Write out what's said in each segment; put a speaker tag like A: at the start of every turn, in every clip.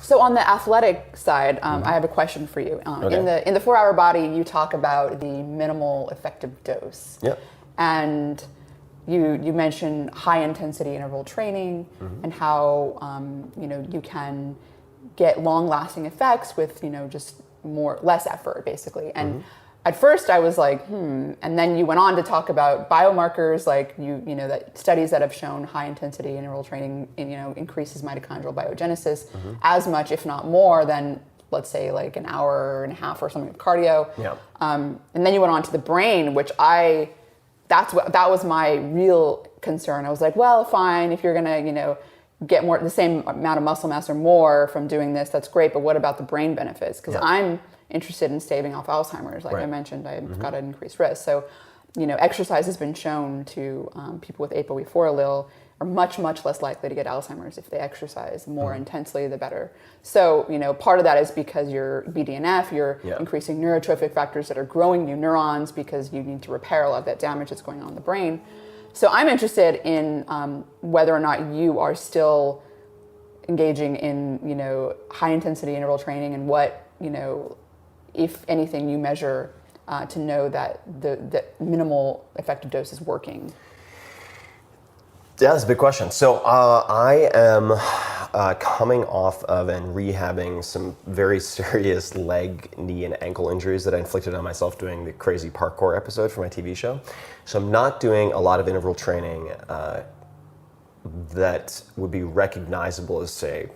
A: So on the athletic side, I have a question for you.
B: Okay.
A: In the 4 Hour Body, you talk about the minimal effective dose.
B: Yep.
A: And you mention high intensity interval training and how you can get long lasting effects with just less effort basically. And at first I was like, and then you went on to talk about biomarkers, like that studies that have shown high intensity interval training increases mitochondrial biogenesis as much, if not more, than let's say like an hour and a half or something of cardio.
B: Yeah.
A: And then you went on to the brain, which that was my real concern. I was like, well, fine, if you're gonna get the same amount of muscle mass or more from doing this, that's great. But what about the brain benefits? Because I'm interested in staving off Alzheimer's. Like I mentioned, I've got an increased risk. So, exercise has been shown to people with ApoE4 allele are much, much less likely to get Alzheimer's if they exercise more intensely, the better. So, part of that is because you're BDNF, you're increasing neurotrophic factors that are growing new neurons because you need to repair a lot of that damage that's going on in the brain. So I'm interested in whether or not you are still engaging in, high intensity interval training and what, if anything, you measure to know that the minimal effective dose is working.
B: Yeah, that's a big question. So I am coming off of and rehabbing some very serious leg, knee, and ankle injuries that I inflicted on myself doing the crazy parkour episode for my TV show. So I'm not doing a lot of interval training that would be recognizable as, say,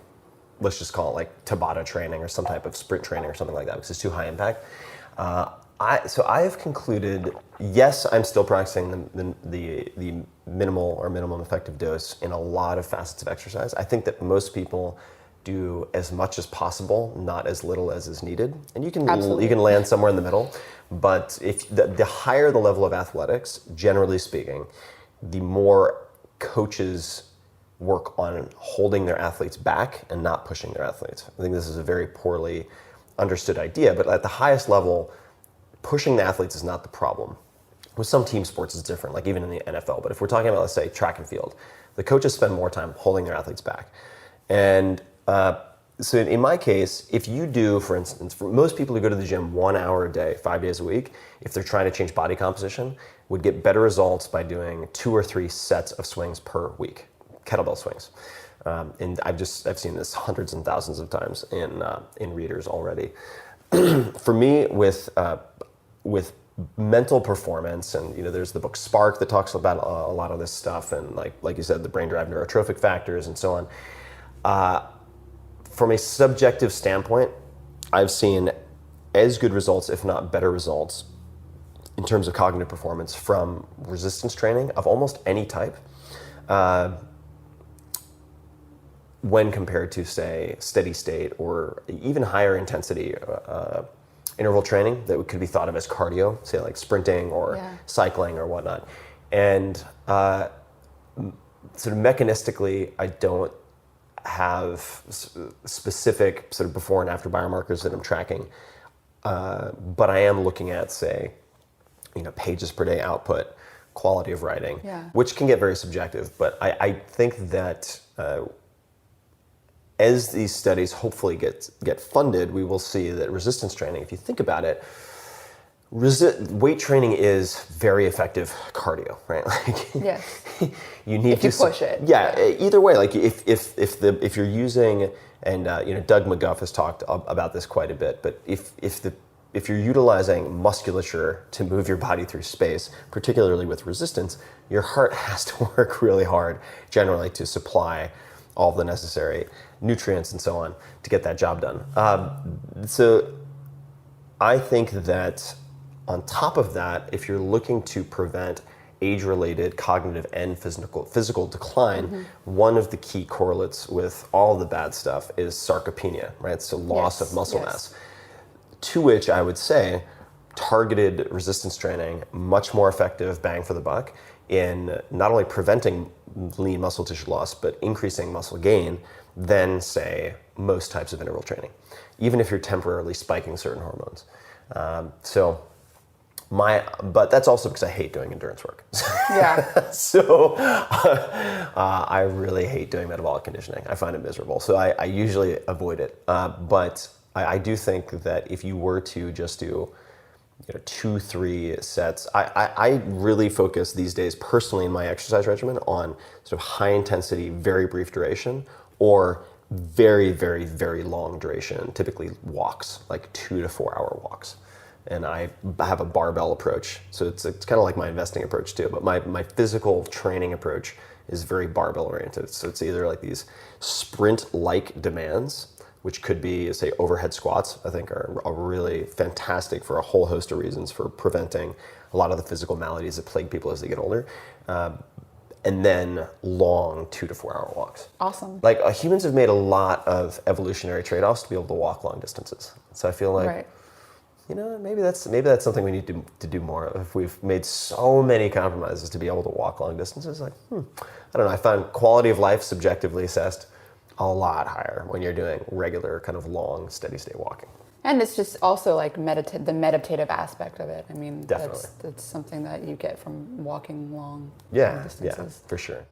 B: let's just call it like Tabata training or some type of sprint training or something like that, because it's too high impact. So I have concluded, yes, I'm still practicing the minimal or minimum effective dose in a lot of facets of exercise. I think that most people do as much as possible, not as little as is needed. And you can land somewhere in the middle. But if the higher the level of athletics, generally speaking, the more coaches work on holding their athletes back and not pushing their athletes. I think this is a very poorly understood idea, but at the highest level, pushing the athletes is not the problem. With some team sports, it's different, like even in the NFL. But if we're talking about, let's say, track and field, the coaches spend more time holding their athletes back. And so in my case, if you do, for instance, for most people who go to the gym 1 hour a day, 5 days a week, if they're trying to change body composition, would get better results by doing 2 or 3 sets of swings per week, kettlebell swings. And I've seen this hundreds and thousands of times in readers already. For me, with mental performance, and there's the book Spark that talks about a lot of this stuff, and like you said, the brain-derived neurotrophic factors and so on. From a subjective standpoint, I've seen as good results, if not better results, in terms of cognitive performance from resistance training of almost any type, when compared to, say, steady state or even higher intensity interval training that could be thought of as cardio, say like sprinting or cycling or whatnot. And sort of mechanistically, I don't have specific sort of before and after biomarkers that I'm tracking, but I am looking at, say, pages per day output, quality of writing, which can get very subjective. But I think that as these studies hopefully get funded, we will see that resistance training, if you think about it, weight training is very effective cardio, right? You need
A: if you push it.
B: Either way, like if you're using, and Doug McGuff has talked about this quite a bit, but if you're utilizing musculature to move your body through space, particularly with resistance, your heart has to work really hard generally to supply all the necessary nutrients and so on to get that job done. So I think that on top of that, if you're looking to prevent age-related cognitive and physical decline, one of the key correlates with all the bad stuff is sarcopenia, right? So loss of muscle mass. To which I would say targeted resistance training, much more effective bang for the buck in not only preventing lean muscle tissue loss, but increasing muscle gain than, say, most types of interval training, even if you're temporarily spiking certain hormones. So But that's also because I hate doing endurance work.
A: Yeah.
B: So I really hate doing metabolic conditioning. I find it miserable. So I usually avoid it. But I do think that if you were to just do 2-3 sets, I really focus these days personally in my exercise regimen on sort of high intensity, very brief duration, or very, very, very long duration, typically walks, like 2 to 4 hour walks. And I have a barbell approach. So it's kind of like my investing approach too, but my physical training approach is very barbell oriented. So it's either like these sprint-like demands, which could be, say, overhead squats, I think are really fantastic for a whole host of reasons for preventing a lot of the physical maladies that plague people as they get older. And then long 2 to 4 hour walks.
A: Awesome.
B: Like humans have made a lot of evolutionary trade-offs to be able to walk long distances. So I feel like,
A: Right.
B: maybe that's something we need to do more of. If we've made so many compromises to be able to walk long distances, like, I don't know, I find quality of life subjectively assessed a lot higher when you're doing regular kind of long steady state walking.
A: And it's just also like the meditative aspect of it. I mean,
B: Definitely.
A: that's something that you get from walking long
B: Yeah,
A: distances.
B: yeah, for sure.